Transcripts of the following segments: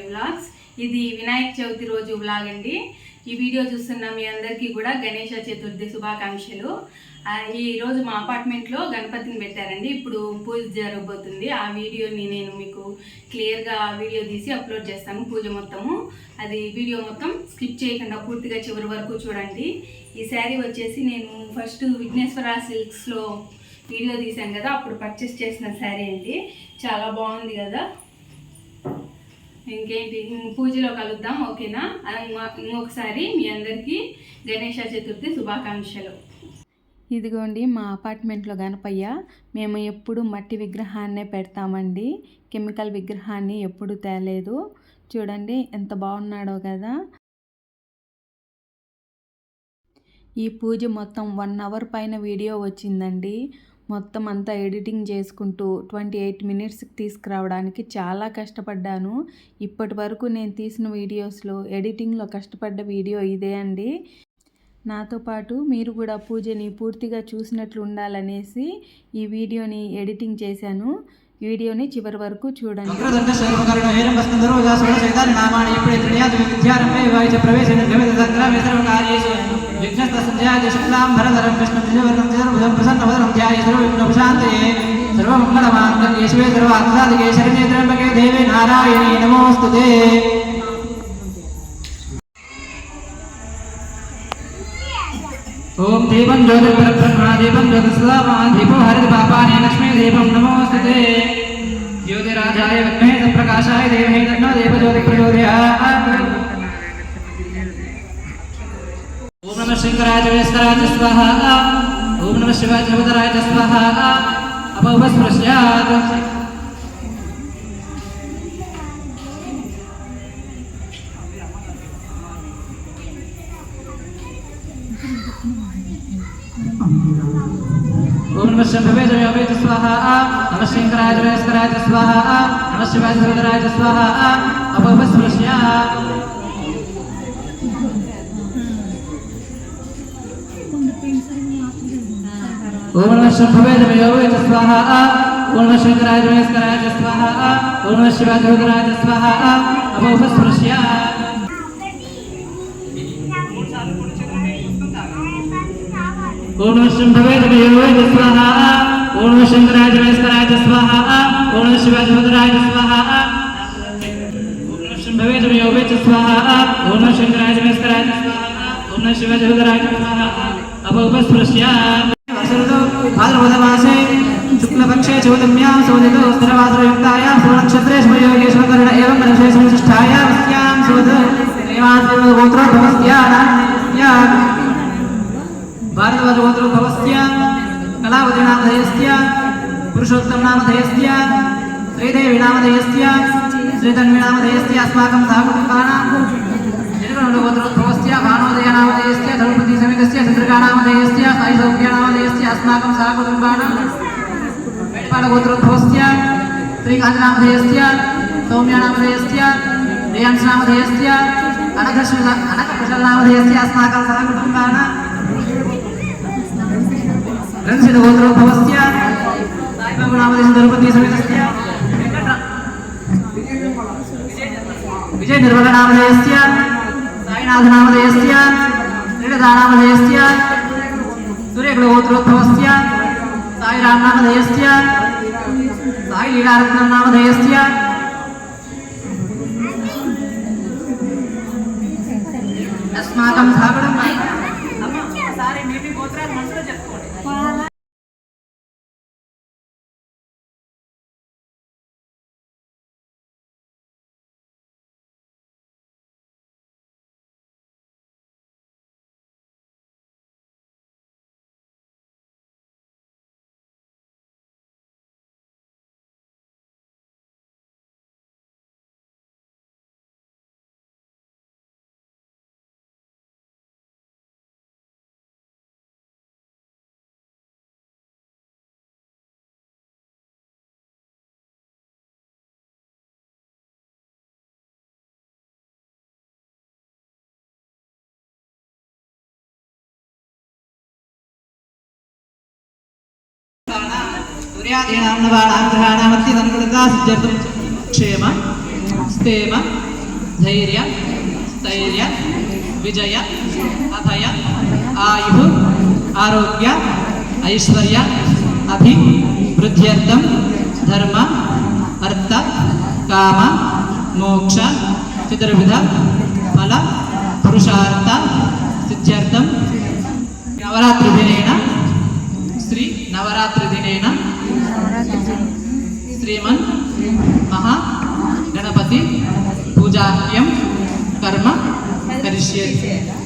Vlogs. ఇది వినాయక చవితి రోజు vlog అండి. ఈ వీడియో చూస్తున్న మీ అందరికీ కూడా గణేష చతుర్థి శుభాకాంక్షలు. ఈ రోజు మా అపార్ట్మెంట్లో గణపతిని పెట్టారండి. ఇప్పుడు పూజ జరగబోతుంది. ఆ వీడియోని నేను మీకు క్లియర్గా వీడియో తీసి అప్లోడ్ చేస్తాను. పూజ మొత్తము అది వీడియో మొత్తం స్కిప్ చేయకుండా పూర్తిగా చివరి వరకు చూడండి. ఈ శారీ వచ్చేసి నేను ఫస్ట్ విఘ్నేశ్వర సిల్క్స్లో వీడియో తీశాను కదా, అప్పుడు పర్చేస్ చేసిన శారీ అండి. చాలా బాగుంది కదా. ఇంకేంటి, పూజలో కలుద్దాం, ఓకేనా? ఇంకొకసారి మీ అందరికీ గణేష చతుర్థి శుభాకాంక్షలు. ఇదిగోండి మా అపార్ట్మెంట్లో గణపయ్య. మేము ఎప్పుడు మట్టి విగ్రహాన్నే పెడతామండి, కెమికల్ విగ్రహాన్ని ఎప్పుడు తేలేదు. చూడండి ఎంత బాగున్నాడో కదా. ఈ పూజ మొత్తం 1 అవర్ పైన వీడియో వచ్చిందండి. మొత్తం అంతా ఎడిటింగ్ చేసుకుంటూ 28 మినిట్స్కి తీసుకురావడానికి చాలా కష్టపడ్డాను. ఇప్పటి వరకు నేను తీసిన వీడియోస్లో ఎడిటింగ్లో కష్టపడ్డ వీడియో ఇదే అండి. నాతో పాటు మీరు కూడా పూజని పూర్తిగా చూసినట్లు ఉండాలనేసి ఈ వీడియోని ఎడిటింగ్ చేశాను. వీడియోని చివరి వరకు చూడండి. ओम दीपं ज्योतिर्ब्रह्मा दीपं ज्योतिस्वामा दीपो हरित पापानि लक्ष्मी दीपं नमोस्तुते ज्योतिराजाय विद्महे तत्प्रकाशाय धीमहि तन्नो दीपो ज्योतिप्रचोदयात्। ओम नमः शंकराय जगदीश्वराय स्वाहा। ओम नमः शिवाय जगदराय स्वाहा। अपवस्पृश्यात्। ओम नमः शंभवे जयवे स्वाहा। नमः शंकराय जगदीश्वराय स्वाहा। नमः शिवाय जगदराय स्वाहा। अपवस्पृश्यात्। ओम नमः शंभवे जयवे स्वाहा। ओम नमः शंकराय जगदीश्वराय स्वाहा। ओम नमः शिवाय जगदराय स्वाहा। अपवस्पृश्यात्। ओम नमः शंभवे जयवे स्वाहा। ओम नमः शंकराय जगदीश्वराय स्वाहा। ओम नमः शिवाय जगदराय स्वाहा। ओम नमः शंभवे जयवे स्वाहा। ओम नमः शंकराय जगदीश्वराय स्वाहा। ओम नमः शिवाय जगदराय स्वाहा। अपवस्पृश्यात्। भाद्रपदमासे शुक्लपक्षे चौदम्यां सोदितो स्थिरवासरयुक्तायां सुनक्षत्रे शुभयोगेश्वरकर्ण एवं मनसे संशिष्टायां अस्यां सोद गोत्रोद्भवस्याः भारद्वाजगोत्रोद्भवस्य कलावती नामधेयस्य पुरुषोत्तम नामधेयस्य श्रीदेवी नामधेयस्य श्रीधन्वी नामधेयस्य अस्माकं सहकुटुम्बानां गोत्रोद्भवस्य भानोदय नामधेयस्य धनुपति समेतस्य चन्द्रिका नामधेयस्य साईसौख्य नामधेयस्य अस्माकं सहकुटुम्बानां गोत्रोद्भवस्य श्रीकान्त नामधेयस्य सौम्या नामधेयस्य रेयांश नामधेयस्य अनघकुशल नामधेयस्य अस्माकं सहकुटुम्बानां रंसित गोत्रोद्भवस्य साईबाबा नामधेयस्य धनुपति समेतस्य विजय निर्मल नामधेयस्य साईनाथ नामधेयस्य श्रीलता नामधेयस्य सूर्यकुल गोत्रोद्भवस्य साईराम नामधेयस्य साई लीलारत्नं नामधेयस्य अस्माकं सहकुटुम्बानां सारे మీ గోత్రాలు మనసులో చెప్పుకోండి. सूर्यादीनां नवानां ग्रहाणामत्यदनुकृता सिद्ध्यर्थं क्षेम स्थेम ధైర్య స్థైర్య విజయ అభయ ఆయు ఆరోగ్య ఐశ్వర్య అభివృద్ధ్యర్థం ధర్మ అర్థ కామ మోక్ష చతుర్విధ ఫల పురుషార్థ సిద్ధ్యర్థం నవరాత్రిదినేన శ్రీమన్ మహా గణపతి పూజాహ్యం కర్మ కరిష్యే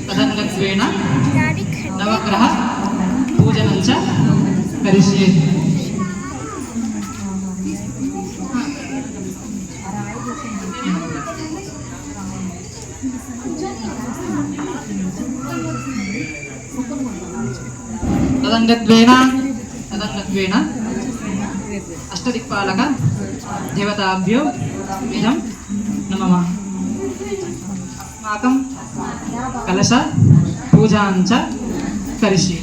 తదంగత్వేన నవగ్రహ పూజనం చ కరిష్యే. తదంగత్వేన అష్టదిక్పాలక దేవతాభ్యో ఇదం నమః. అస్మాకం కలశ పూజాంచ కరిష్యే.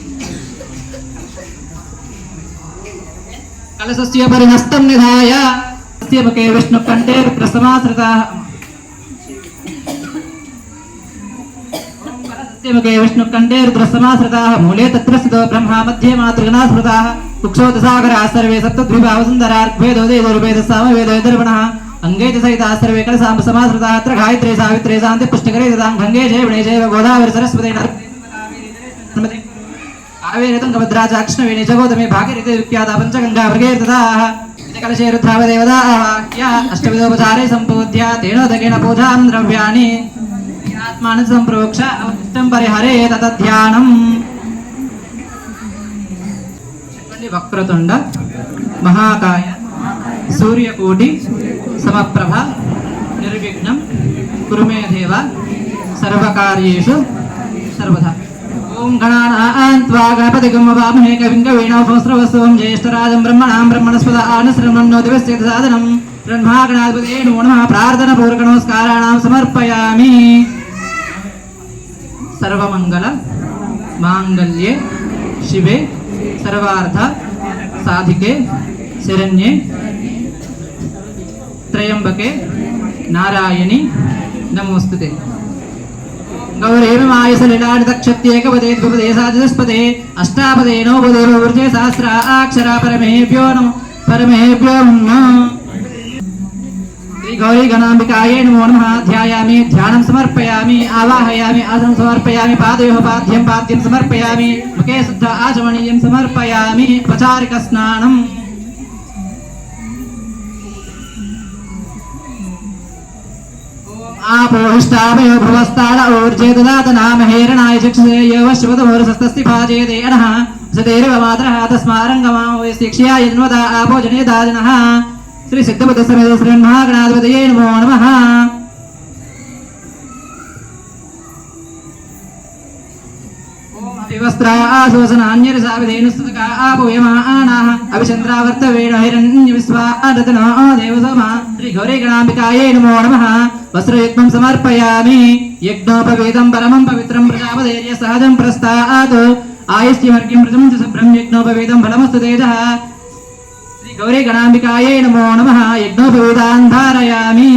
కలశస్య పరిహస్తం నిధాయ తస్య ముఖే విష్ణుకంఠే రుద్రసమాశ్రితాః मुखे विष्णुकण्ठे रुद्रसमाश्रिताः मूले तत्र स्थितो ब्रह्मा मध्ये मातृगणा स्मृताः कुक्षोदसागराः सर्वे सप्तद्वीपावसुन्दरार्वेदोदयदुर्वेदसामवेदोदर्पणः अंगे च सहिताः सर्वे कलशाम्बसमाश्रिताः अत्र गायत्रे सावित्रे शान्ति पुष्टिकरे ददां गङ्गे जैवणे जैव गोदावरी सरस्वती नर्मदे कावेरी तुङ्गभद्रा च कृष्णवेणी च गौतमी भागीरथी विख्याता पञ्चगङ्गा मृगैर्ददाः कलशे रुद्रावदेवदाः या अष्टविधोपचारे सम्पूज्य तेनोदकेन पूजां द्रव्याणि आत्मानं संप्रोक्ष अवशिष्टं परिहरे ततध्यानम्. वक्रतुंड महाकाय सूर्यकोटि समप्रभ निर्विघ्नं कुरु मे देव सर्वकार्येषु सर्वदा. ओम गणानां त्वा गणपतिगं ववामहे कविं कवीनामुपमस्रवस्वं ज्येष्ठराजं ब्रह्मणां ब्रह्मणस्पदा आनश्रमं नो दिवस्य साधनं ब्रह्मागणाधिपतये नमो नमः. प्रार्थनापूर्वकनमस्काराणां समर्पयामि. सर्वमंगल मांगल्ये शिवे सर्वार्थ साधिके शरण्ये त्र्यंबके नारायणी नमोस्तुते. गौरेमायसलिलानितक्षत्येकपदे द्विपदे साधुस्पदे अष्टापदे नवपदे बहुवृजे सहस्राक्षरा परमेभ्यो नमः. परमेभ्यो नमः. श्री गौरी गणाम्बिकायै नमो नमः. ध्यायामि ध्यानं समर्पयामि आवाहयामि आसनं समर्पयामि पादयोः पाद्यं पाद्यं समर्पयामि मुखे शुद्ध आचमनीयं समर्पयामि. उपचारिक स्नानम्. आपोहिष्टाभयो भुवस्ताल ऊर्जे ददात नाम हेरणाय चक्षुषे यवश्वतमोरसस्तस्ति भाजेते अनः सतेरव मातरः तस्मारङ्गमा वैशिक्ष्या यज्ञोदा आपो जनेदाजनः. श्री सिद्धपद समेत श्री महागणाधिपतये नमो नमः. ओम अभिवस्त्रासोसनान्यरसाविधेनुस्तुतका आपोयमानाः अभिचन्द्रावर्तवेण हिरण्यविश्वारत्नो देवसमा. श्री गौरी गणाम्बिकायै नमो नमः. वस्त्रयुग्मं समर्पयामि. यज्ञोपवीतं परमं पवित्रं प्रजापतेर्य सहजं प्रस्तात् आयुष्यमर्घ्यं प्रजं च शुभ्रं यज्ञोपवीतं फलमस्तु तेजः. गौरी गणाम्बिकायै नमो नमः. यज्ञोपवीतान् धारयामि.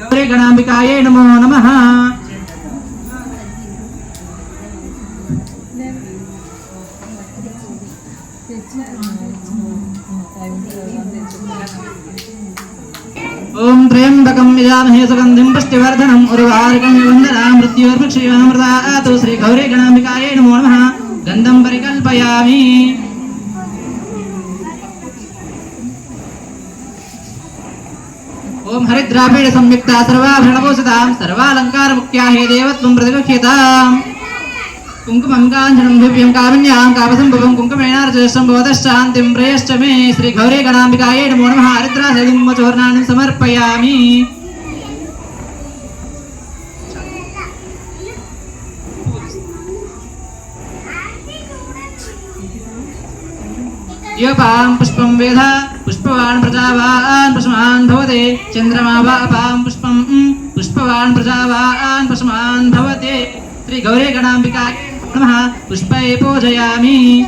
गौरी गणाम्बिकायै नमो नमः. ओम त्र्यंबकं यजामहे सुगन्धिं पुष्टिवर्धनम् उर्वारुकं वन्दनां मृत्योर्मुक्षीयमृतात्. श्री गौरी गणाम्बिकायै नमो नमः. गन्धं परिकल्पयामि. ओम हरिद्राभेण संयुक्ता सर्वाभरणभूषितां सर्वालङ्कारमुख्या हे देवत्वं प्रतिगृह्यताम्. कुङ्कुमं काञ्चनं दिव्यं कारुण्यां कामसम्भवं कुङ्कुमेनार्चितं भवतश्चान्तिं प्रेयश्च मे. श्री गौरी गणाम्बिकायै नमो नमः. हरिद्रासहितं समर्पयामि. योपां पुष्पं वेद पुष्पवान् प्रजावान् पशुमान् भवते. चन्द्रमा वापां पुष्पं पुष्पवान् प्रजावान् पशुमान् भवते. श्री गौरी गणाम्बिकायै नमः. पुष्पै पूजयामि.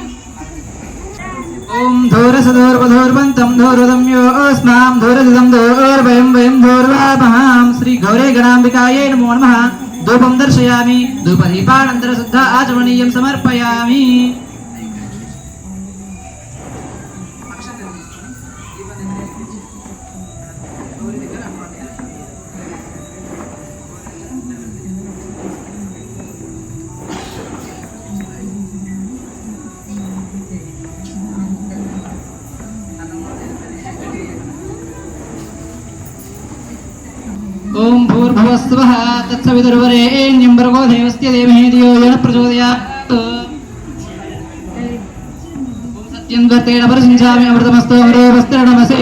ఓం ధూరసధూర్వధూర్వంతం ధూర్వదమ్యోస్మాం ధూరదం ధూర్వయం వయం ధూర్వామహాం శ్రీ గౌరే గణాంబికాయై నమో నమః ధూపం దర్శయామి ధూపదీపానంతర శుద్ధ ఆచమనీయం సమర్పయామి ఓం భూర్భువస్సువః తత్సవితుర్వరేణ్యం భర్గో దేవస్య ధీమహి ధియో యో నః ప్రచోదయాత్ ఓం సత్యం వర్తేన పరిశించామి అమృతమస్తు అమృతమస్తరణమసే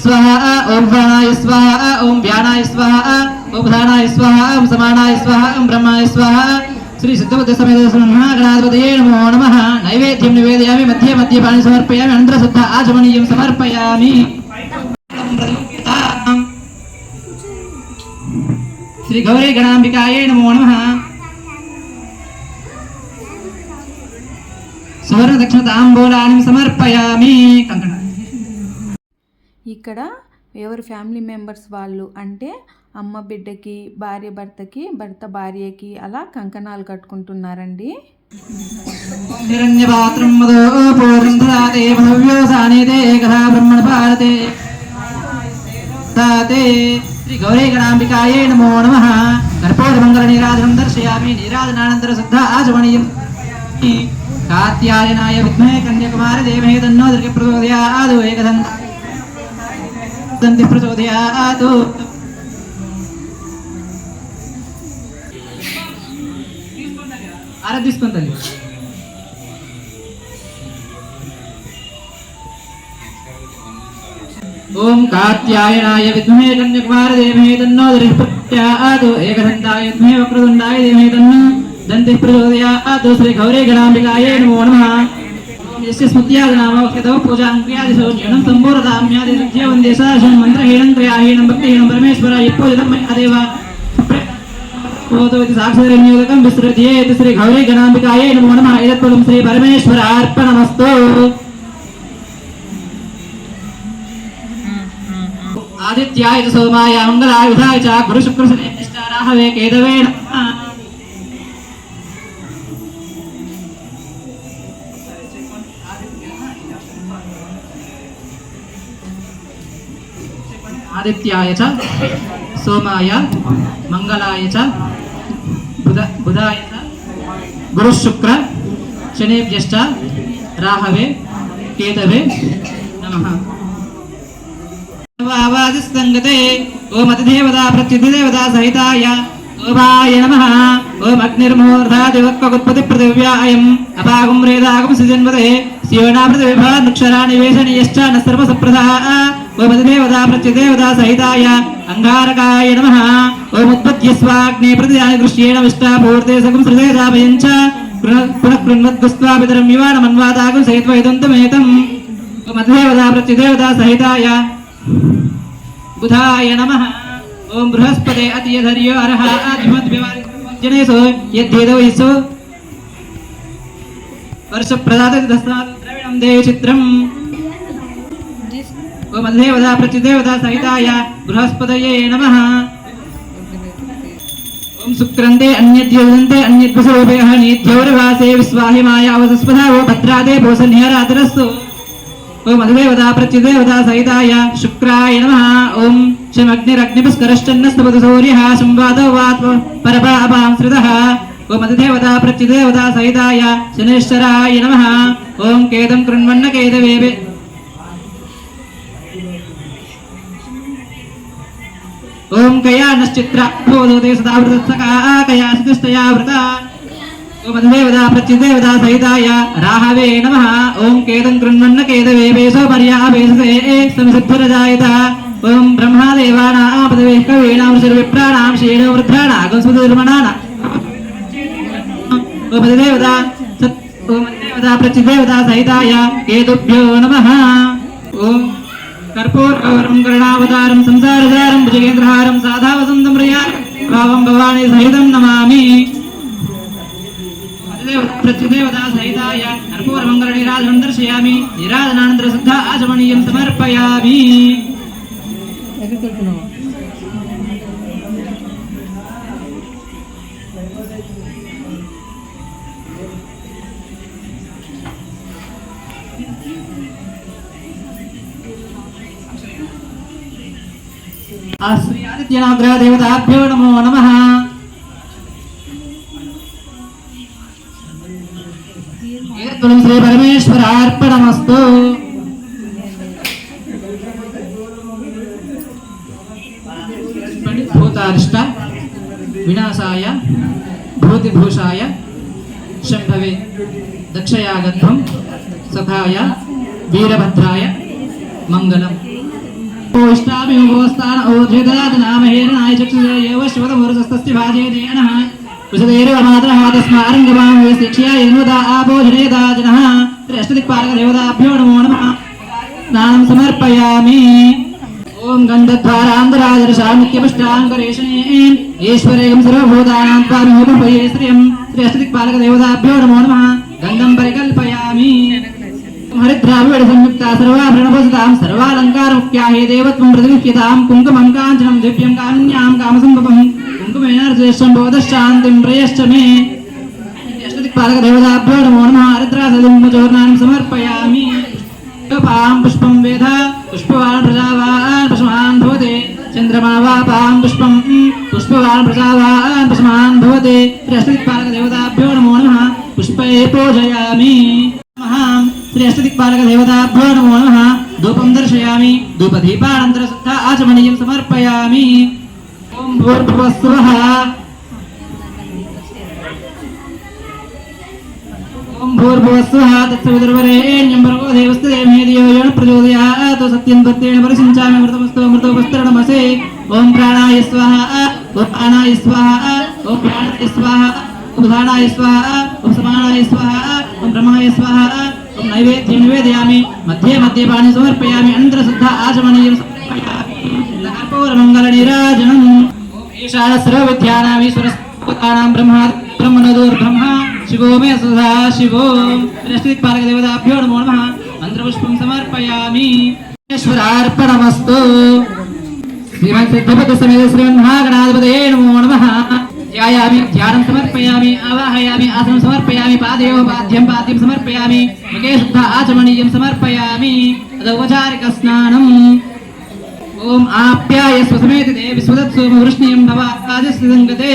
స్వాహా ఓం ప్రాణాయ స్వాహా ఓం వ్యానాయ స్వాహా ఓం ధానాయ స్వాహా ఓం సమానాయ స్వాహా ఓం బ్రహ్మాయ స్వాహా శ్రీ సిద్ధబుద్ధ సమేత గణాధిపతయే నమో నమః నైవేద్యం నివేదయామి మధ్య మధ్య పాని సమర్పయామి అనంతర శుద్ధ ఆచమనీయం సమర్పయామి శ్రీ గౌరీ గణాంబికాయై నమో నమః సువర్ణ దక్షిణ తాంబూలాన్ని సమర్పయామి కంకణ. ఇక్కడ ఎవరి ఫ్యామిలీ మెంబర్స్ వాళ్ళు అంటే అమ్మ బిడ్డకి, భార్య భర్తకి, భర్త భార్యకి అలా కంకణాలు కట్టుకుంటున్నారండి. హిరణ్యపాత్రం మదో పూర్ణం దదాతే భవ్యో సానితే కథా బ్రహ్మణ భారతే దాతే శ్రీ గౌరీ గణాంబికాయై నమో నమః కర్పూర మంగళ నీరాజనం దర్శయామి నీరాజనానంతర శుద్ధ ఆచమనీయం కాత్యాయనాయ విద్మహే కన్యాకుమారి దేవహే తన్నో దుర్గే ప్రచోదయాత్ ఏకదంతి ప్రచోదయాత్ ఆరాధిస్తుందండి. ఓం కాత్యాయనాయ విద్మహే కన్యాకుమారి దేవహే తన్నో దుర్గే ప్రచోదయాత్ ఏకదంతాయ విద్మహే వక్రతుండాయ దేవహే తన్నో దంతి ప్రచోదయాత్ శ్రీ గౌరీ గణాంబికాయై నమో నమః यस्य स्मृत्यादि नाम वक्तव पूजां क्रियादिशो न्यूनं सम्पूर्णताम्यादि सत्य वन्देशाशं मन्त्रहीनं क्रियाहीनं भक्तिहीनं परमेश्वर यत्पूजितं मयादेव ओतो इति साक्षरनियोगकं विसृज्येत श्री गौरी गणाम्बिकायै नमो नमः एतत्फलं श्री परमेश्वरार्पणमस्तु आदित्याय च सोमाय मंगलाय बुधाय च गुरुशुक्रशनिश्चाराहवे केतवे नमः आदित्याय च सोमाय मंगलाय च बुधाय च गुरुशुक्र शनेभ्यश्च राहवे केतवे नमः वावादिस्तंगते ओम अतिदेवता प्रत्युदेवता सहिताय ओमाय नमः ओम अग्निर्मूर्धादिवक्वगुत्पत्ति पृथिव्यायम् अपागुं रेदागुं सिजन्वते स्योना पृथिविभा नुक्षरानिवेशनीयश्च न सर्वसप्रदा ओम अतिदेवता प्रत्युदेवता सहिताय अंगारकाय नमः ओम उत्पद्यस्वाग्ने प्रतिदानि दृश्येण विष्टापूर्ते सगुं सृजेदाभयञ्च पुनः कृण्वद्गुस्त्वा पितरं युवानमन्वादागुं सहित्वा इदन्तमेतम् ओम अतिदेवता प्रत्युदेवता सहिताय बुधाय नमः ओम बृहस्पते अतियधर्यो अरः आदिमद्विवारिजनेषु यद्धेदो यस्सु वर्षप्रदातति तस्मात् द्रविणं देवचित्रम् ओम अधिदेवता प्रत्युदेवता सहिताय बृहस्पतये नमः ओम शुक्रन्ते अन्यद्योदन्ते अन्यद्वसोपयः नीत्यौरवासे विश्वाहिमाय अवसस्पधा वो भद्रादे भूसन्यरातरस्तु ओम अधिदेवता प्रत्युदेवता सहिताय शुक्राय नमः ओम शमग्निरग्निपुष्करश्चन्नस्तपतु सूर्यः संवादो वात् परपा अपांसृतः ओम अधिदेवता प्रत्युदेवता सहिताय शनेश्वराय नमः ओम केदं कृण्वन्न केदवेवे ओम कयानश्चित्रा भोदोते सदा वृतसका कयासितस्तया वृता ओम अधिदेवता प्रत्युदेवता सहिताय राहवे नमः ओम केदं कृण्वन्न केदवेवेशो पर्यावेशसे समिसिद्धुरजायत ओम ब्रह्मादेवानां पदवे कवीनां सर्वविप्राणां शीलो वृद्धानां सुधर्मणानां ओम अधिदेवता प्रत्युदेवता सहिताय केतुभ्यो नमः ओम कर्पूरगौरं करुणावतारं संसारसारं भुजगेन्द्रहारं साधावसन्तं प्रिया भावं भवानी सहितं नमामि प्रत्यदेवता सहिताय कर्पूरमङ्गलनीराजनं दर्शयामि निराजनानन्तरं शुद्ध आचमनीयं समर्पयामि श्री आदित्यनाग्रह देवताभ्यो नमो नमः श्री परमेश्वरार्पणमस्तु भूतारिष्ट विनाशाय भूतिभूषाय शंभवे दक्षयागत्वं सखाय वीरभद्राय मंगलम् इष्टामि उपवस्थान ओर्जेदाद नाम हेरणाय चक्षुषे एव शिवतमुरसस्तस्य भाजेदेनः कुशदेरव मातरः तस्मारङ्गमां शिक्षया यन्वदा आपो जनेदा जनः त्र्यष्टदिक्पालकदेवताभ्यो नमो नमः स्नानं समर्पयामि ॐ गन्धद्वारान्तराजरशामुख्यपुष्टाङ्करेषणे ईश्वरेयं सर्वभूतानां त्वामिहोपये श्रियं त्र्यष्टदिक्पालकदेवताभ्यो नमो नमः गन्धं परिकल्पयामि हरिद्राविड संयुक्ता सर्वाभरणभूषितां सर्वालङ्कारमुख्या हे देवत्वं प्रतिगृह्यतां कुङ्कुमं काञ्चनं दिव्यं काम्यां कामसम्भवं कुङ्कुमेनार्जेष्टं भवदशान्तिं प्रयश्च मे अष्टदिक्पालकदेवताभ्यो नमो नमः हरिद्रासलिमुचूर्णां समर्पयामि पां पुष्पं वेद पुष्पवान् प्रजावान् पशुमान् भवते चन्द्रमा वा पां पुष्पं पुष्पवान् प्रजावान् पशुमान् भवते अष्टदिक्पालकदेवताभ्यो नमो नमः पुष्पे पूजयामि श्री अष्टदिक्पालकदेवताभ्यो नमो नमः धूपं दर्शयामि धूपदीपानन्तरं शुद्ध आचमनीयं समर्पयामि ॐ भूर्भुवस्सुवः ॐ भूर्भुवस्सुवः तत्सवितुर्वरेण्यं भर्गो देवस्य धीमहि धियो यो नः प्रचोदयात् सत्यं सत्येन परिषिञ्चामि अमृतमस्तु अमृतोपस्तरणमसे ॐ प्राणाय स्वाहा ॐ प्राणाय स्वाहा ॐ प्राणाय स्वाहा ॐ उदानाय स्वाहा ॐ समानाय स्वाहा ॐ ब्रह्माय स्वाहा ॐ नैवेद्यं निवेदयामि मध्ये मध्ये पाणि समर्पयामि अनन्तरं शुद्ध आचमनीयं समर्पयामि कर्पूरमङ्गलनीराजनम् ईशान सर्वविद्यानां ईश्वरस्फुतानां ब्रह्मणोर्ब्रह्मा शिवो मे सदा शिवो अष्टदिक्पालकदेवताभ्यो नमो नमः मन्त्रपुष्पं समर्पयामि ईश्वरार्पणमस्तु श्रीमन्सिद्धपतिसमेत श्रीमन्महागणाधिपतये नमो नमः ध्यायामि ध्यानं समर्पयामि आवाहयामि आसनं समर्पयामि पादयोः पाद्यं पाद्यं समर्पयामि मुखे शुद्ध आचमनीयं समर्पयामि तदौपचारिकस्नानम् ॐ आप्यायस्व समेतिते विश्वदत्सोम वृष्णीं भवादिस्सङ्गते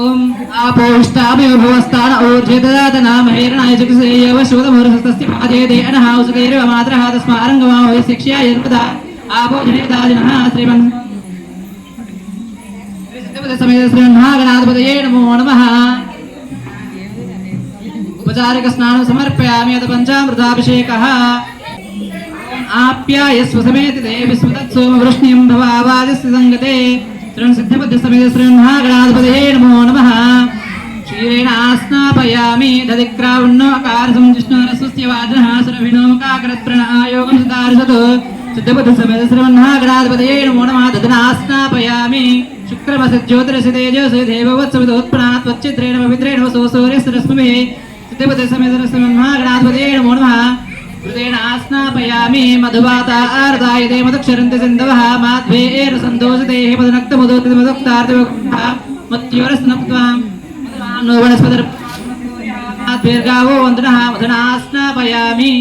ॐ आपोष्टामयो भुवस्थान ऊर्जेददात नाम हेरणाय चक्षुषे एव शिवतमुरसस्तस्य पादेदे अनः औषधेरव मातरः तस्मारङ्गमां शिक्षया यन्पदा आपो जनेदाजिनः श्रीमन् समेत श्रीमन्महागणाधिपतये नमो नमः उपचारिकस्नानं समर्पयामि अथ पञ्चामृताभिषेकः आप्यायस्व समेतिते विश्वदत्सोम वृष्णीं भवादिस्य सङ्गते श्रीमन्सिद्धपतिसमेत श्रीमन्महागणाधिपतये नमो नमः क्षीरेण आस्नापयामि दधिक्रावण्णोकारसं जिष्णुरस्वस्य वाजनः सुरभिनोमुखाकरत्प्रणयोगं सुतारिषतु सिद्धपतिसमेत श्रीमन्महागणाधिपतये नमो नमः दधनास्नापयामि शुक्रमसि ज्योतिरसि तेजसि देववत्सविदोत्पन्नात् त्वच्चित्रेण पवित्रेण वसो सूर्यस्तरश्मिभिः सिद्धपतिसमेत श्रीमन्महागणाधिपतये नमो नमः कृतेन आस्नापयामि मधुवाता आर्दायते मधुक्षरन्ति सिन्धवः माध्वेर सन्तोषते पदनक्तमुदोति मधुक्तार्तिवक्तः मत्योरस्नक्त्वा नो वनस्पतिर् माध्वेर्गावो वन्दनः मधुनास्नापयामि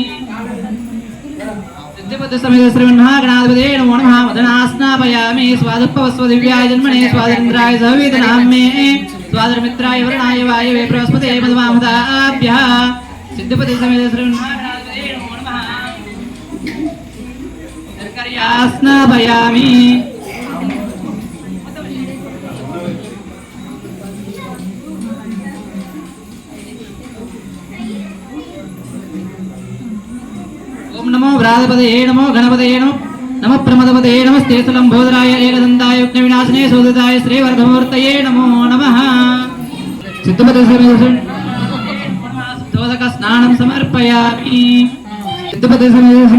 सिद्धपतिसमेत श्रीमन्महागणाधिपतये नमो नमः मधुनास्नापयामि स्वादुपवस्व दिव्याय जन्मने स्वादरिन्द्राय सवितनाम्ये स्वादरमित्राय वरुणाय वायवे बृहस्पते मधुमामदाभ्यः सिद्धपतिसमेत श्रीमन्महागणाधिपतये नमो नमः स्नापयामि ओम नमो व्रातपदये नमो गणपतये नमो प्रमदपदये नमस्ते लंबोदराय एकदन्ताय विघ्नविनाशने सोदिताय श्रीवर्धमूर्तये नमो नमः सिद्धपतिसमेत स्नानं समर्पयामि सिद्धपतिसमेत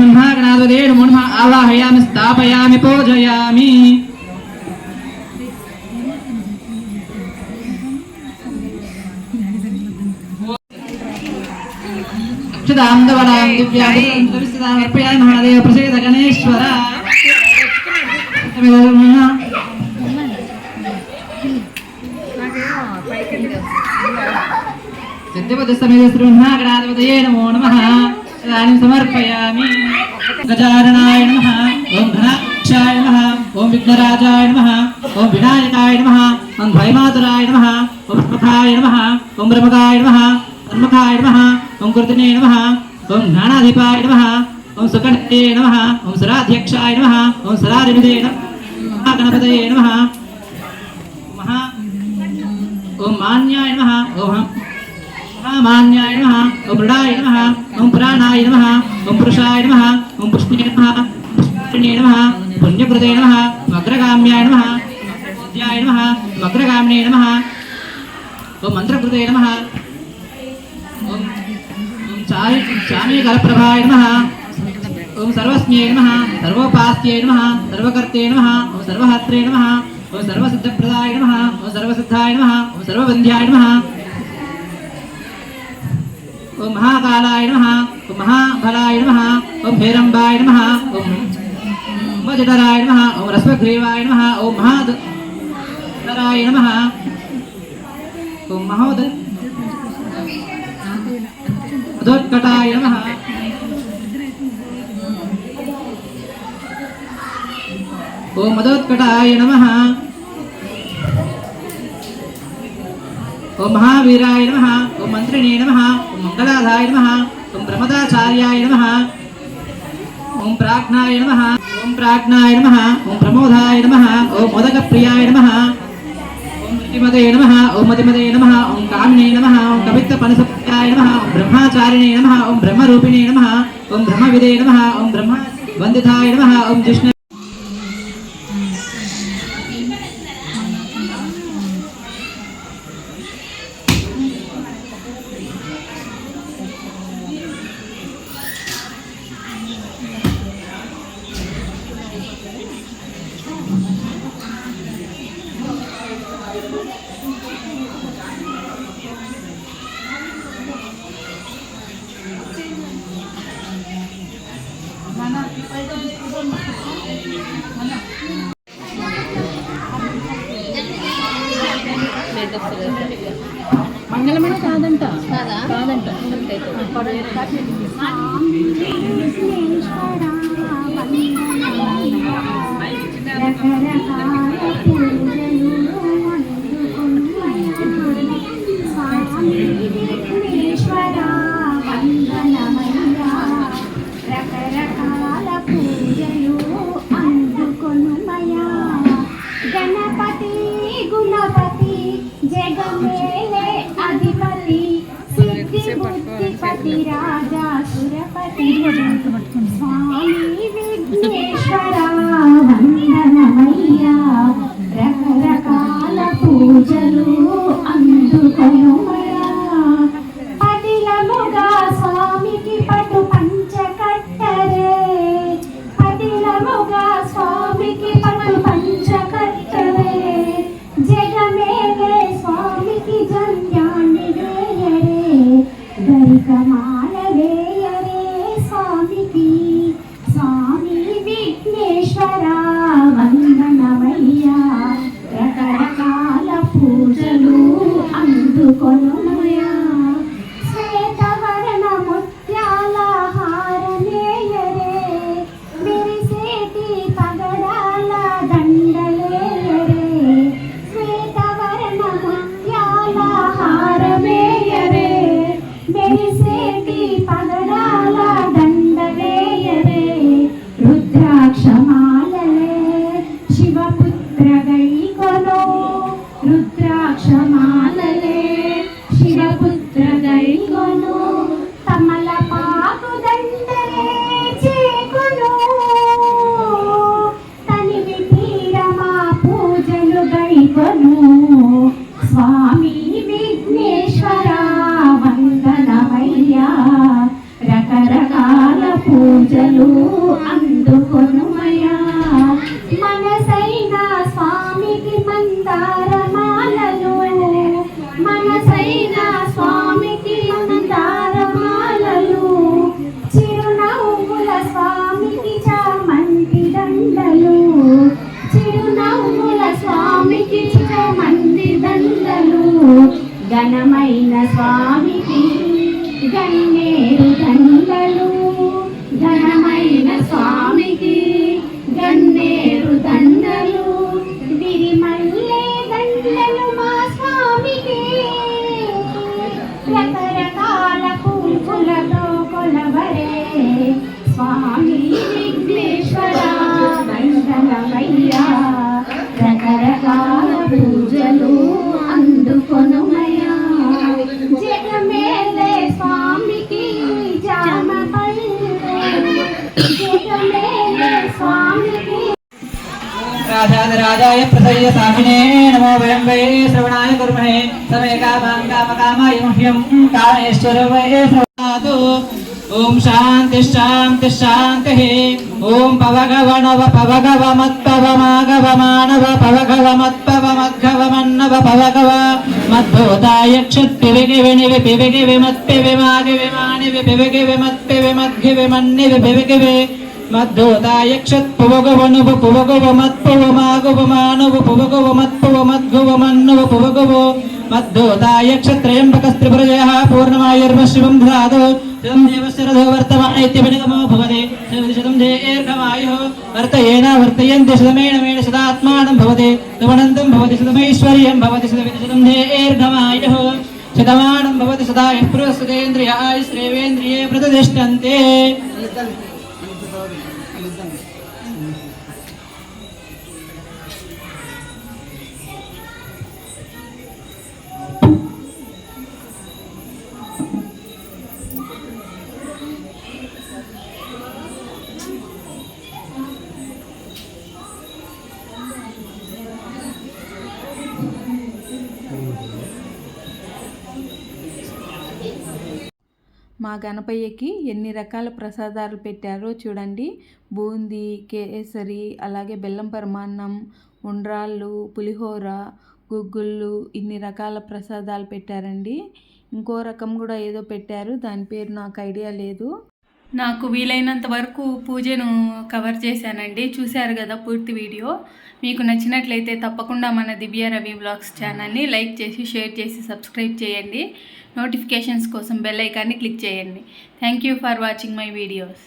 नमो नमः आवाहयामि स्थापयामि पूजयामि क्षुदांधवलां दिव्यामर्पयामि महादेव प्रसीद गणेश्वर सिद्धिपतिस्तमेतस्त्रिब्रह्मागणाधिपतये नमो नमः इदानीं समर्पयामि गजाननाय नमः ओम घनाक्षाय नमः ओम विघ्नराजाय नमः ओम विनायकाय नमः ओम भयमातुराय नमः ओम प्रखाय नमः ओम ब्रह्मकाय नमः तन्मुखाय नमः ओम कृतिने नमः ओम ज्ञानाधिपाय नमः ओम सुकण्ठे नमः ओम सुराध्यक्षाय नमः ओम सुरारिविदे नमः गणपतये नमः ओम मान्याय नमः ओम महामान्याय नमः ओम मृडाय नमः ओम पुराणाय नमः ओम पुरुषाय नमः ओम पुष्पिने नमः पुष्पिने नमः पुण्यकृते नमः अग्रगाम्याय नमः विद्याय नमः अग्रगामिने नमः ओम मंत्रकृते नमः ओम चामीकरप्रभाय नमः ओम सर्वस्म्यै नमः सर्वोपास्यै नमः सर्वकर्ते नमः ओम सर्वहत्रे नमः ओम सर्वसिद्धप्रदाय नमः ओम सर्वसिद्धाय नमः ओम सर्वबन्ध्याय नमः ओम महाकालाय नमः ओम महाबलाय नमः ओम हेरंबाय नमः ओम मजडराय नमः ओम रस्वग्रीवाय नमः ओम महादराय नमः ओम महोदोत्कटाय नमः ओम मदोत्कटाय नमः ओम महावीराय नमः ओम मंत्रिणे नमः ओम मंगलाधाय नमः ओम प्रमदाचार्याय नमः ओम प्राज्ञाय नमः ओम प्राज्ञाय नमः ओम प्रमोदाय नमः ओम मोदकप्रियाय नमः ओम मतिमते नमः ओम मतिमते नमः ओम कामिने नमः ओम कवित्तपनसप्रियाय नमः ओम ब्रह्माचारिणे नमः ओम ब्रह्मरूपिणे नमः ओम ब्रह्मविदे नमः ओम ब्रह्म वन्दिताय नमः ओम जिष्णु మంగళమణ కాదంట కాదంట రకరకాల పూజలు అందుకొనుమయా గణపతి గుణపతి జగమేలే అధిపతి సిద్ధి బుద్ధిపతి రాజా సురపతి స్వామి విఘ్నేశ్వర వందనమయ్యా రకరకాల పూజలు అందుకొనుమయా పదిలముగా స్వామికి పటు పంచ కట్టరే పదిలముగా స్వామికి పటు పంచ కట్టరే జగమేలే స్వామికి జంధ్యాన్ని వేయరే గరికమాల వేయరే స్వామికి స్వామి విఘ్నేశ్వర వందనమయ్యా రకరకాల పూజలు అందుకొనుమయా శ్వేతవర్ణ ముత్యాల హారనేయరే మెరిసేటి పగడాల దండలేయరే శ్వేతవర్ణ ముత్యాల హారమేయరే మెరిసేటి పగడాల దండలేయరే రుద్రాక్షమాలలే శివపుత్ర గైకొను రుద్రాక్షమాలలే శివపుత్ర గైకొను తమలపాకు దండలే చేకొను తనివి తీరమా పూజలు గైకొను స్వామి విఘ్నేశ్వర వందనమయ్యా రకరకాల పూజలు అందుకొనుమయా మనసైన స్వామికి మందారమాలలు మనసైన స్వామికి మందారమాలలు ఘనమైన స్వామికి గన్నేరు దండలు ఘనమైన స్వామికి గన్నేరు దండలు విరిమల్లె దండలు మా స్వామికి రకరకాల పూజలతో కొలవరే స్వామి విఘ్నేశ్వర దండలమయ్యా రకరకాల పూజలు అందుకొనుమయ్యా జగమేలే స్వామికి జామపల్లి జగమేలే స్వామికి राजाय प्रसय्य सामिने नमो वयं वै श्रवणाय कुर्महे समे कामां कामकामाय मह्यं कामेश्वर वै श्रवणातु ओम शांति शांति शांति ओम पवगवनव पवगवमत्पवमागव मानव पवगवमत्पवमद्गवमन्नव पवगव मद्भूताय क्षत्पिविगिविनिवि पिविगिविमत्पिविमागिविमानिवि पिविगिविमत्पिविमद्गिविमन्निवि पिविगिवि मद्धोदाय क्षत्पुवगवनुव पुवगवमत्पुवमागवमानुव पुवगवमत्पुवमद्गवमन्नुव पुवगवो मद्धोदाय क्षत्रयम्बकस्त्रिपुरजयः पूर्णमायुर्मशिवं ददातु शतं देवशरथो वर्तमान इत्यभिनिगमो भवति शतं दीर्घमायुः वर्तयेन वर्तयन्ति शतमेन मेन शतात्मानं भवति सुवनन्तं भवति शतमैश्वर्यं भवति शतं दीर्घमायुः शतमानं भवति सदा यः पुरुषसुतेन्द्रियाय श्रेवेन्द्रिये प्रतिष्ठन्ते మా గణపయ్యకి ఎన్ని రకాల ప్రసాదాలు పెట్టారో చూడండి. బూందీ, కేసరి, అలాగే బెల్లం పరమాన్నం, ఉండ్రాళ్ళు, పులిహోర, గుగ్గుళ్ళు, ఇన్ని రకాల ప్రసాదాలు పెట్టారండి. ఇంకో రకం కూడా ఏదో పెట్టారు, దాని పేరు నాకు ఐడియా లేదు. నాకు వీలైనంత వరకు పూజను కవర్ చేశానండి. చూశారు కదా పూర్తి వీడియో. మీకు నచ్చినట్లయితే తప్పకుండా మన దివ్య రవి వ్లాగ్స్ ఛానల్ని లైక్ చేసి, షేర్ చేసి, సబ్స్క్రైబ్ చేయండి. నోటిఫికేషన్స్ కోసం బెల్ ఐకాన్ని క్లిక్ చేయండి. Thank you for watching my videos.